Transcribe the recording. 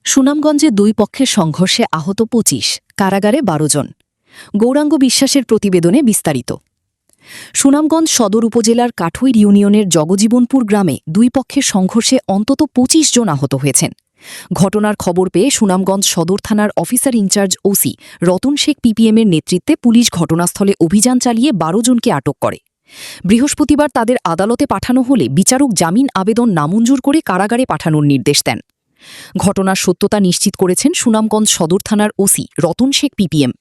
সুনামগঞ্জে দুই পক্ষের সংঘর্ষে আহত ২৫, কারাগারে ১২ জন। গৌরাঙ্গ বিশ্বাসের প্রতিবেদনে বিস্তারিত। সুনামগঞ্জ সদর উপজেলার কাঠুইর ইউনিয়নের জগজীবনপুর গ্রামে দুই পক্ষের সংঘর্ষে অন্তত ২৫ জন আহত হয়েছেন। ঘটনার খবর পেয়ে সুনামগঞ্জ সদর থানার officer in charge OC Ratan Sheikh পিপিএমের নেতৃত্বে পুলিশ ঘটনাস্থলে অভিযান চালিয়ে ১২ জনকে আটক করে। বৃহস্পতিবার তাদের আদালতে পাঠানো হলে বিচারক জামিন আবেদন নামঞ্জুর করে কারাগারে পাঠানোর নির্দেশ দেন। ঘটনার সত্যতা নিশ্চিত করেছেন সুনামগঞ্জ সদর থানার ওসি রতন শেখ পিপিএম।